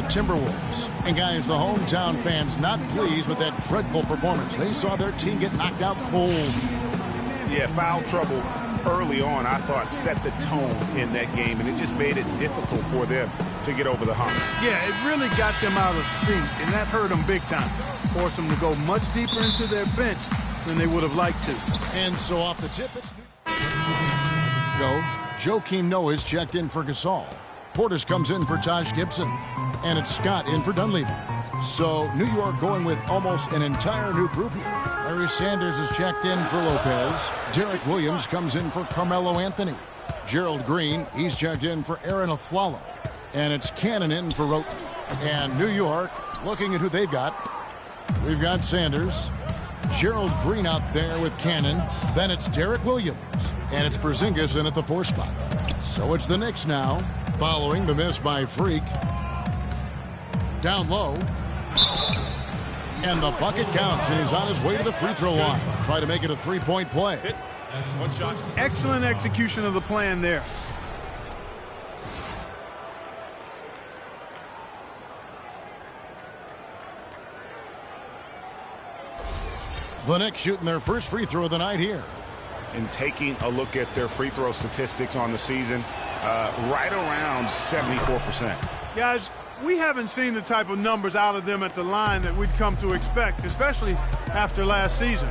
the Timberwolves. And guys, the hometown fans not pleased with that dreadful performance. They saw their team get knocked out cold. Yeah, foul trouble early on, I thought, set the tone in that game, and it just made it difficult for them to get over the hump. Yeah, it really got them out of sync, and that hurt them big time. Forced them to go much deeper into their bench than they would have liked to. And so off the tip, it's go. Joakim Noah's checked in for Gasol. Portis comes in for Taj Gibson. And it's Scott in for Dunleavy. So New York going with almost an entire new group here. Larry Sanders is checked in for Lopez. Derek Williams comes in for Carmelo Anthony. Gerald Green, he's checked in for Aaron Aflalo. And it's Cannon in for Roten. And New York, looking at who they've got. We've got Sanders. Gerald Green out there with Cannon. Then it's Derek Williams. And it's Porzingis in at the 4 spot. So it's the Knicks now, following the miss by Freak. Down low. And the bucket counts, and he's on his way to the free throw line. Try to make it a 3-point play. Excellent execution of the plan there. The Knicks shooting their first free throw of the night here. And taking a look at their free throw statistics on the season, right around 74%. Guys, we haven't seen the type of numbers out of them at the line that we'd come to expect, especially after last season.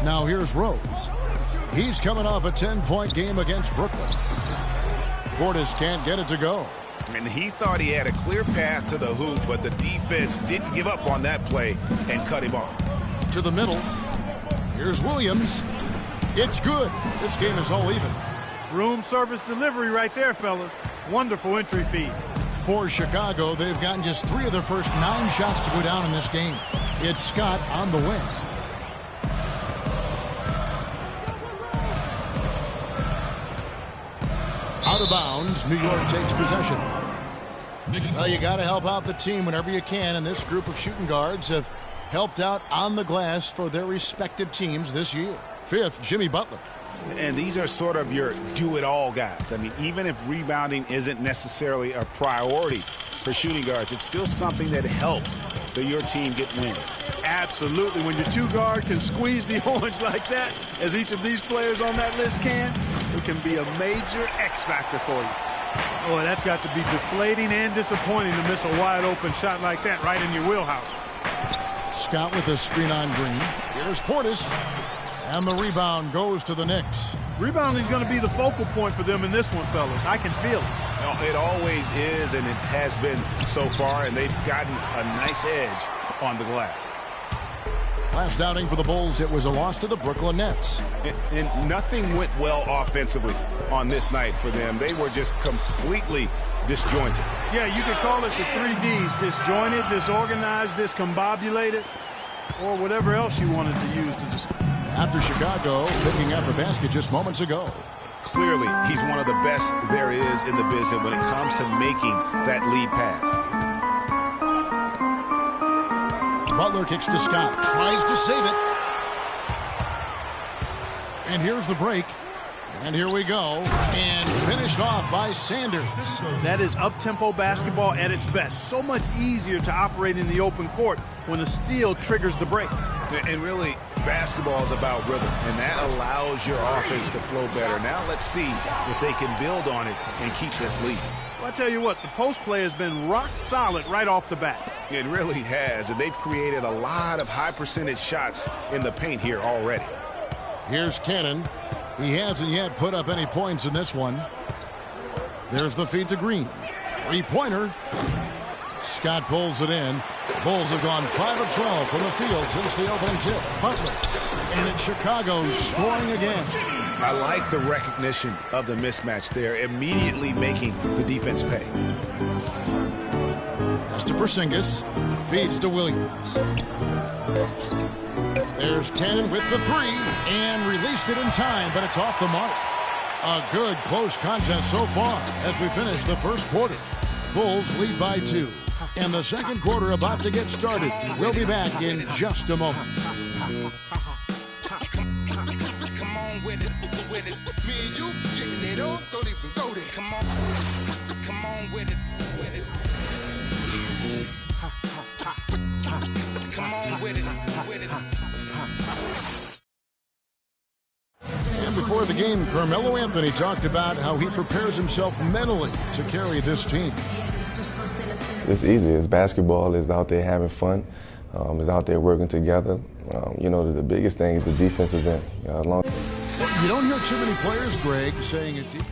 Now here's Rose. He's coming off a 10-point game against Brooklyn. Portis can't get it to go. And he thought he had a clear path to the hoop, but the defense didn't give up on that play and cut him off. To the middle. Here's Williams. It's good. This game is all even. Room service delivery right there, fellas. Wonderful entry feed. For Chicago, they've gotten just 3 of their first 9 shots to go down in this game. It's Scott on the wing. Out of bounds, New York takes possession. Well, you got to help out the team whenever you can, and this group of shooting guards have helped out on the glass for their respective teams this year. 5th, Jimmy Butler. And these are sort of your do-it-all guys. I mean, even if rebounding isn't necessarily a priority for shooting guards, it's still something that helps your team get wins. Absolutely. When your 2-guard can squeeze the orange like that, as each of these players on that list can, it can be a major X factor for you. Boy, that's got to be deflating and disappointing to miss a wide-open shot like that right in your wheelhouse. Scott with a screen on Green. Here's Portis. And the rebound goes to the Knicks. Rebounding is going to be the focal point for them in this one, fellas. I can feel it. It always is, and it has been so far, and they've gotten a nice edge on the glass. Last outing for the Bulls, it was a loss to the Brooklyn Nets. And nothing went well offensively on this night for them. They were just completely disjointed. Yeah, you could call it the 3 Ds. Disjointed, disorganized, discombobulated, or whatever else you wanted to use to describe. After Chicago picking up a basket just moments ago. Clearly, he's one of the best there is in the business when it comes to making that lead pass. Butler kicks to Scott. Tries to save it. And here's the break. And here we go. And finished off by Sanders. That is up-tempo basketball at its best. So much easier to operate in the open court when a steal triggers the break. And really, basketball is about rhythm, and that allows your offense to flow better. Now let's see if they can build on it and keep this lead. Well, I tell you what, the post play has been rock solid right off the bat. It really has, and they've created a lot of high-percentage shots in the paint here already. Here's Cannon. He hasn't yet put up any points in this one. There's the feed to Green. 3-pointer. Scott pulls it in. Bulls have gone 5 of 12 from the field since the opening tip. Butler. And it's Chicago scoring again. I like the recognition of the mismatch there, immediately making the defense pay. Pass to Porzingis. Feeds to Williams. There's Cannon with the 3 and released it in time, but it's off the mark. A good close contest so far as we finish the first quarter. Bulls lead by 2. And the second quarter about to get started. We'll be back in just a moment. Come on with it. Me and you getting it up, don't even go there. Come on with it. Before the game, Carmelo Anthony talked about how he prepares himself mentally to carry this team. It's easy. It's basketball. It's out there having fun. It's out there working together. You know, the biggest thing is the defensive end. You don't hear too many players, Greg, saying it's easy.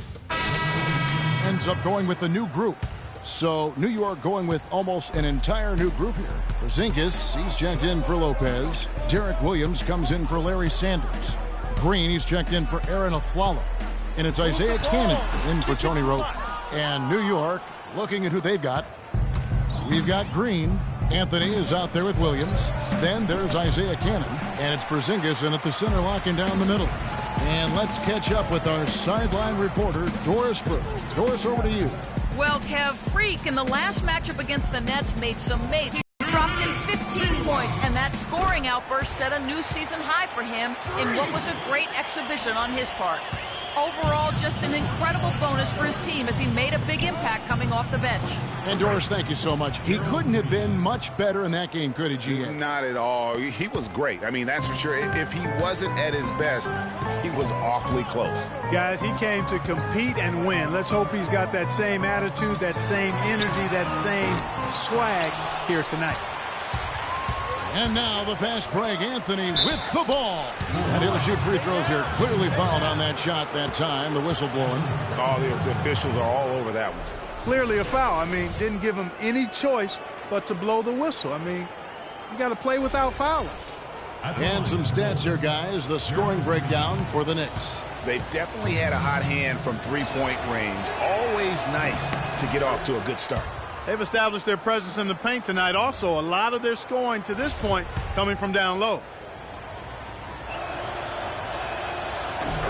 Ends up going with a new group. So New York going with almost an entire new group here. Porzingis, he's checked in for Lopez. Derek Williams comes in for Larry Sanders. Green, he's checked in for Aaron Aflalo. And it's Isaiah Cannon in for Tony Roten. And New York, looking at who they've got. We've got Green. Anthony is out there with Williams. Then there's Isaiah Cannon. And it's Porzingis in at the center, locking down the middle. And let's catch up with our sideline reporter, Doris Burke. Doris, over to you. Well, Kev, Freak in the last matchup against the Nets made some major. Dropped in 15 points, and that scoring outburst set a new season high for him in what was a great exhibition on his part. Overall, just an incredible bonus for his team as he made a big impact coming off the bench. And Doris, thank you so much. He couldn't have been much better in that game, could he, GM? Not at all. He was great. I mean, that's for sure. If he wasn't at his best, he was awfully close. Guys, he came to compete and win. Let's hope he's got that same attitude, that same energy, that same swag here tonight. And now the fast break, Anthony with the ball. And he'll shoot free throws here. Clearly fouled on that shot that time. The whistle blowing. All the officials are all over that one. Clearly a foul. I mean, didn't give him any choice but to blow the whistle. I mean, you got to play without fouling. And some stats here, guys. The scoring breakdown for the Knicks. They definitely had a hot hand from three-point range. Always nice to get off to a good start. They've established their presence in the paint tonight. Also, a lot of their scoring to this point coming from down low.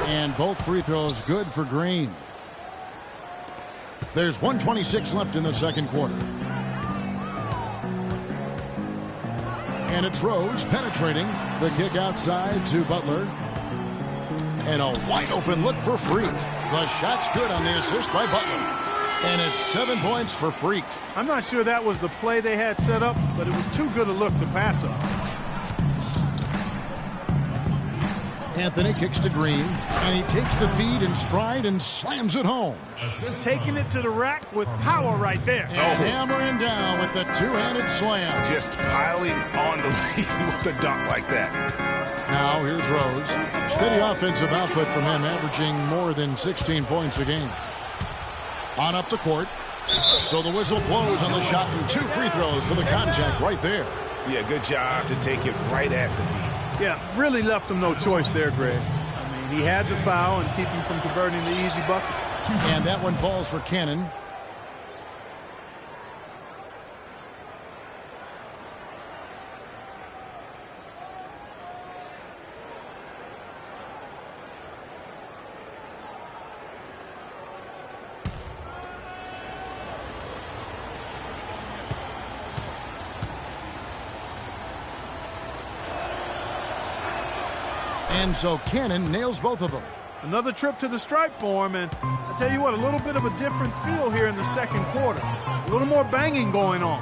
And both free throws good for Green. There's 1:26 left in the second quarter. And it's Rose penetrating. The kick outside to Butler. And a wide open look for Freak. The shot's good on the assist by Butler. And it's 7 points for Freak. I'm not sure that was the play they had set up, but it was too good a look to pass up. Anthony kicks to Green, and he takes the feed in stride and slams it home. Taking it to the rack with power right there. And hammering down with the two-handed slam. Just piling on the lead with the dunk like that. Now here's Rose. Steady offensive output from him, averaging more than 16 points a game. On up the court. So the whistle blows on the shot and 2 free throws for the contact right there. Yeah, good job to take it right at the D. Yeah, really left him no choice there, Greg. I mean, he had to foul and keep him from converting the easy bucket. And that one falls for Cannon. And so Cannon nails both of them. Another trip to the stripe for him, and I tell you what, a little bit of a different feel here in the second quarter. A little more banging going on.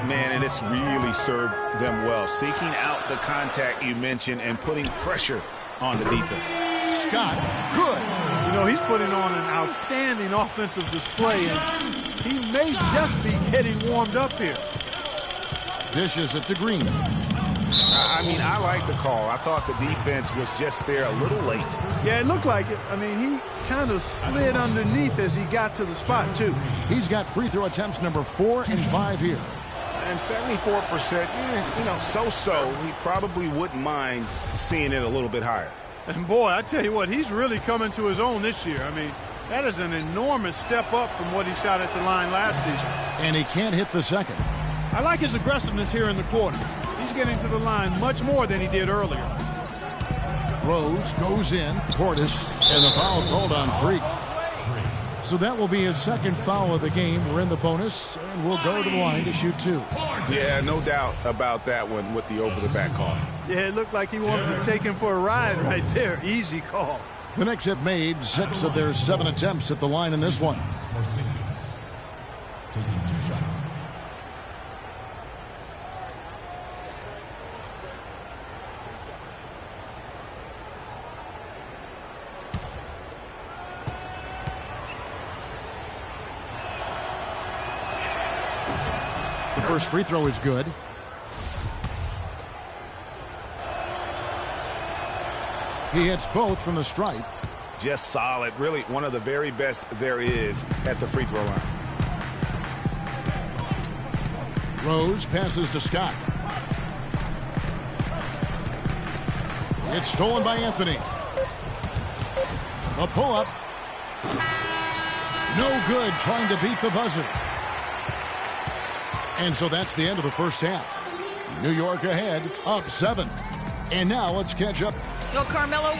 Man, and it's really served them well. Seeking out the contact you mentioned and putting pressure on the defense. Scott, good. You know, he's putting on an outstanding offensive display, and he may just be getting warmed up here. Dishes it to Green. I mean, I like the call. I thought the defense was just there a little late. Yeah, it looked like it. I mean, he kind of slid underneath as he got to the spot, too. He's got free throw attempts number 4 and 5 here. And 74%, you know, so-so. He probably wouldn't mind seeing it a little bit higher. And, boy, I tell you what, he's really coming to his own this year. I mean, that is an enormous step up from what he shot at the line last season. And he can't hit the second. I like his aggressiveness here in the quarter. He's getting to the line much more than he did earlier. Rose goes in. Portis, and the foul called on Freak. So that will be his second foul of the game. We're in the bonus, and we'll go to the line to shoot 2. Yeah, no doubt about that one with the over-the-back call. Yeah, it looked like he wanted to take him for a ride right there. Easy call. The Knicks have made 6 of their 7 attempts at the line in this one. Taking 2 shots. First free throw is good. He hits both from the stripe. Just solid. Really one of the very best there is at the free throw line. Rose passes to Scott. It's stolen by Anthony. A pull-up. No good, trying to beat the buzzer. And so that's the end of the first half. New York ahead, up 7. And now let's catch up. Yo, Carmelo.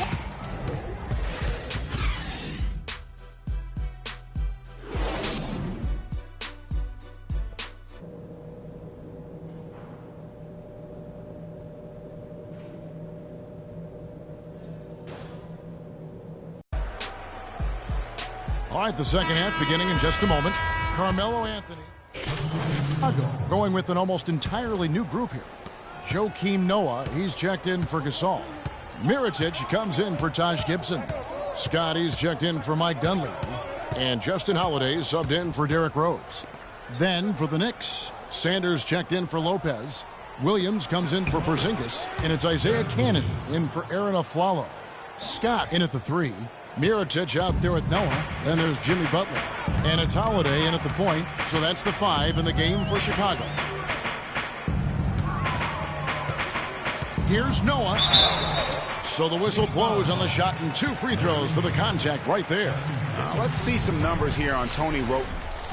All right, the second half beginning in just a moment. Carmelo Anthony. Going with an almost entirely new group here. Joakim Noah, he's checked in for Gasol. Mirotic comes in for Taj Gibson. Scotty's checked in for Mike Dunleavy. And Justin Holiday subbed in for Derrick Rose. Then for the Knicks, Sanders checked in for Lopez. Williams comes in for Porzingis. And it's Isaiah Cannon in for Aaron Aflalo. Scott in at the 3. Mirotic out there with Noah. Then there's Jimmy Butler. And it's Holiday in at the point. So that's the 5 in the game for Chicago. Here's Noah. So the whistle blows on the shot and 2 free throws for the contact right there. Let's see some numbers here on Tony Wroten.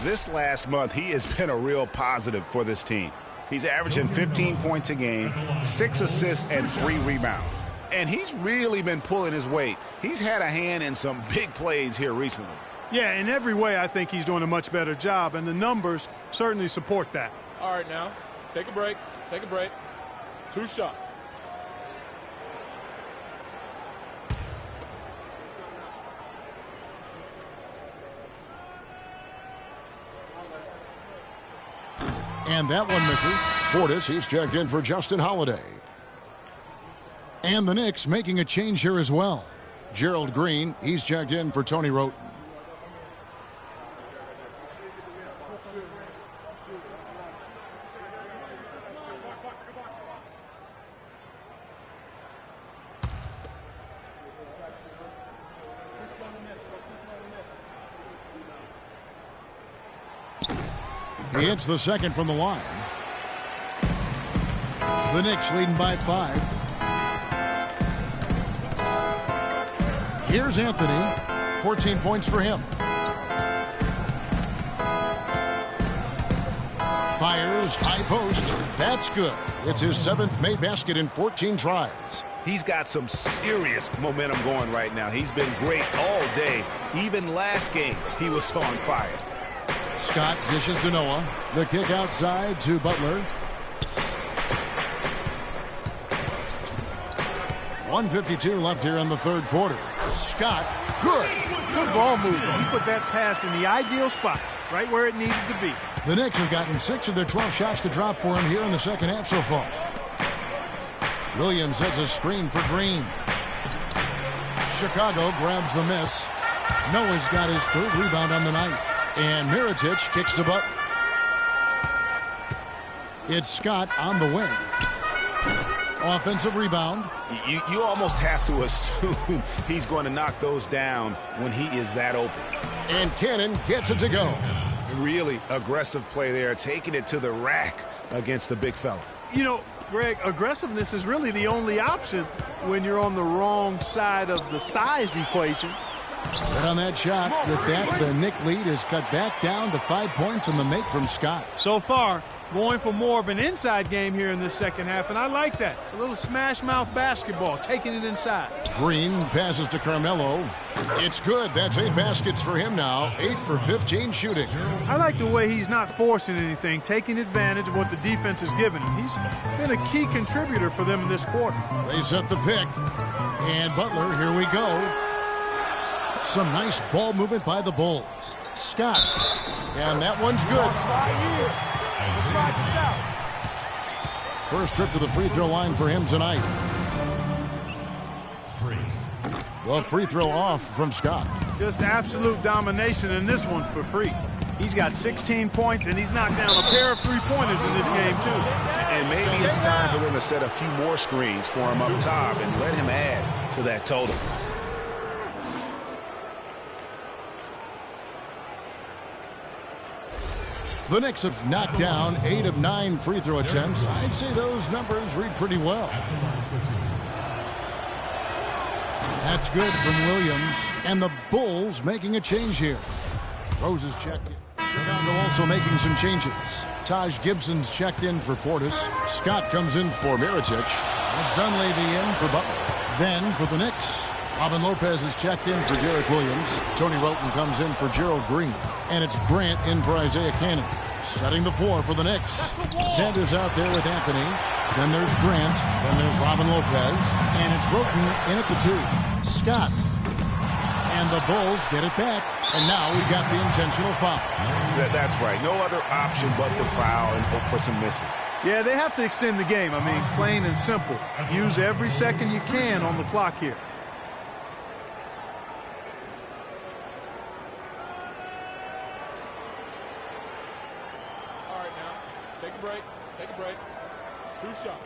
This last month, he has been a real positive for this team. He's averaging 15 points a game, 6 assists, and 3 rebounds. And he's really been pulling his weight. He's had a hand in some big plays here recently. Yeah, in every way, I think he's doing a much better job, and the numbers certainly support that. All right, now, take a break. Take a break. 2 shots. And that one misses. Portis, he's checked in for Justin Holiday. And the Knicks making a change here as well. Gerald Green, he's checked in for Tony Wroten. He hits the second from the line. The Knicks leading by 5. Here's Anthony. 14 points for him. Fires, high post. That's good. It's his 7th made basket in 14 tries. He's got some serious momentum going right now. He's been great all day. Even last game, he was on fire. Scott dishes to Noah. The kick outside to Butler. 1:52 left here in the third quarter. Scott, good. Good ball movement. He put that pass in the ideal spot, right where it needed to be. The Knicks have gotten 6 of their 12 shots to drop for him here in the second half so far. Williams sets a screen for Green. Chicago grabs the miss. Noah's got his 3rd rebound on the night. And Mirotic kicks to Butler. It's Scott on the wing. Offensive rebound. You almost have to assume he's going to knock those down when he is that open. And Cannon gets it to go. Really aggressive play there, taking it to the rack against the big fella. You know, Greg, aggressiveness is really the only option when you're on the wrong side of the size equation. But on that shot, with that, the Knick lead is cut back down to 5 points in the make from Scott. So far, going for more of an inside game here in this second half, and I like that. A little smash-mouth basketball, taking it inside. Green passes to Carmelo. It's good. That's 8 baskets for him now. 8 for 15 shooting. I like the way he's not forcing anything, taking advantage of what the defense is giving him. He's been a key contributor for them in this quarter. They set the pick. And Butler, here we go. Some nice ball movement by the Bulls. Scott. And that one's good. First trip to the free throw line for him tonight. The free throw off from Scott. Just absolute domination in this one for Freak. He's got 16 points, and he's knocked down a pair of three-pointers in this game, too. And maybe it's time for them to set a few more screens for him up top and let him add to that total. The Knicks have knocked down 8 of 9 free throw attempts. I'd say those numbers read pretty well. That's good from Williams. And the Bulls making a change here. Rose is checked in. Chicago also making some changes. Taj Gibson's checked in for Portis. Scott comes in for Mirotic. That's Dunleavy in for Butler. Then for the Knicks, Robin Lopez is checked in for Derek Williams. Tony Roten comes in for Gerald Green. And it's Grant in for Isaiah Cannon. Setting the floor for the Knicks. Sanders out there with Anthony. Then there's Grant. Then there's Robin Lopez. And it's Roten in at the 2. Scott. And the Bulls get it back. And now we've got the intentional foul. That's right. No other option but to foul and hope for some misses. Yeah, they have to extend the game. I mean, plain and simple. Use every second you can on the clock here. All right, now, take a break. Take a break. 2 shots.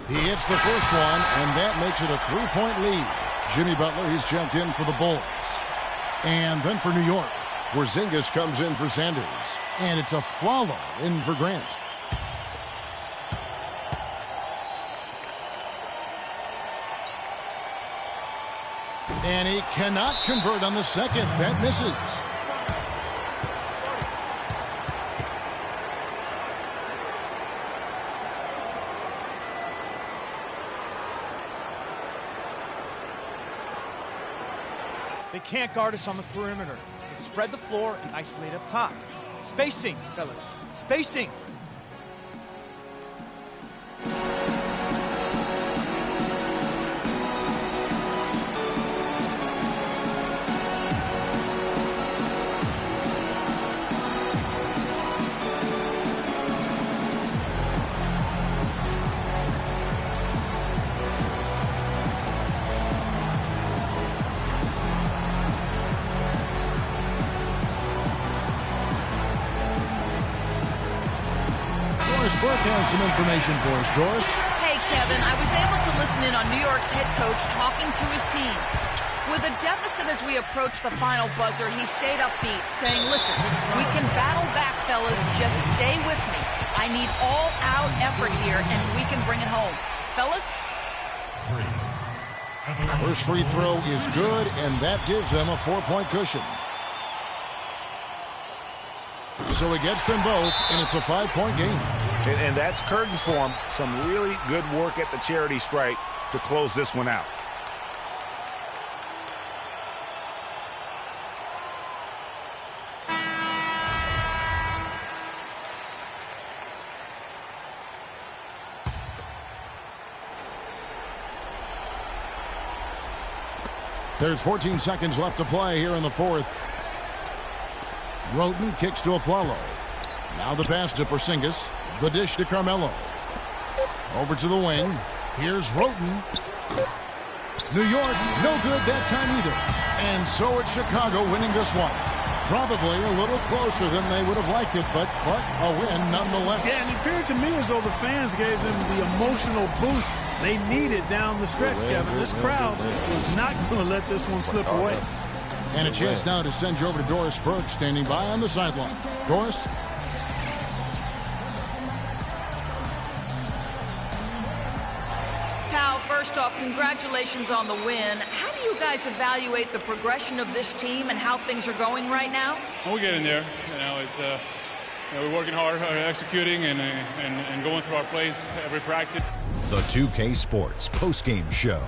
He hits the first one, and that makes it a 3-point lead. Jimmy Butler, he's checked in for the Bulls. And then for New York, Porzingis comes in for Sanders. And it's a Flalo in for Grant. And he cannot convert on the second. That misses. They can't guard us on the perimeter. They spread the floor and isolate up top. Spacing, fellas. Spacing. Burke has some information for us, Doris. Hey, Kevin, I was able to listen in on New York's head coach talking to his team. With a deficit as we approach the final buzzer, he stayed upbeat, saying, listen, we can battle back, fellas. Just stay with me. I need all-out effort here, and we can bring it home. Fellas? First free throw is good, and that gives them a 4-point cushion. So he gets them both, and it's a 5-point game. And that's curtains for him. Some really good work at the charity stripe to close this one out. There's 14 seconds left to play here in the fourth. Roten kicks to Aflalo. Now the pass to Porzingis. The dish to Carmelo. Over to the wing. Here's Roten. New York, no good that time either. And so it's Chicago winning this one. Probably a little closer than they would have liked it, but Clark, a win nonetheless. Yeah, and it appeared to me as though the fans gave them the emotional boost they needed down the stretch, Kevin. This crowd was not going to let this one slip away. And a chance now to send you over to Doris Burke, standing by on the sideline. Doris? Pal, first off, congratulations on the win. How do you guys evaluate the progression of this team and how things are going right now? We're getting there. You know, it's we're working hard, executing, and going through our plays every practice. The 2K Sports postgame show.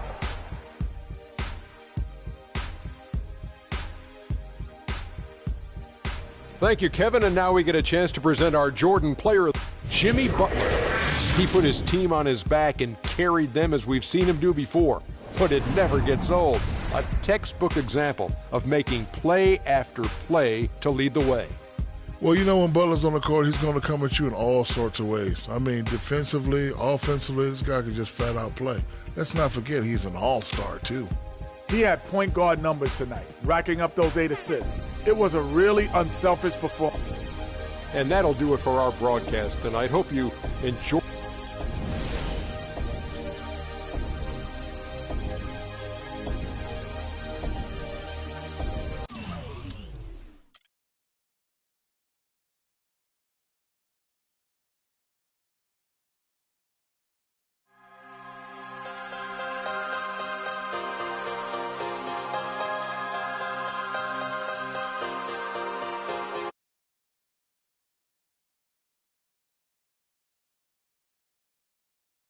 Thank you, Kevin. And now we get a chance to present our Jordan player, Jimmy Butler. He put his team on his back and carried them as we've seen him do before. But it never gets old. A textbook example of making play after play to lead the way. Well, you know, when Butler's on the court, he's going to come at you in all sorts of ways. I mean, defensively, offensively, this guy can just flat out play. Let's not forget he's an all-star, too. He had point guard numbers tonight, racking up those 8 assists. It was a really unselfish performance. And that'll do it for our broadcast tonight. Hope you enjoy.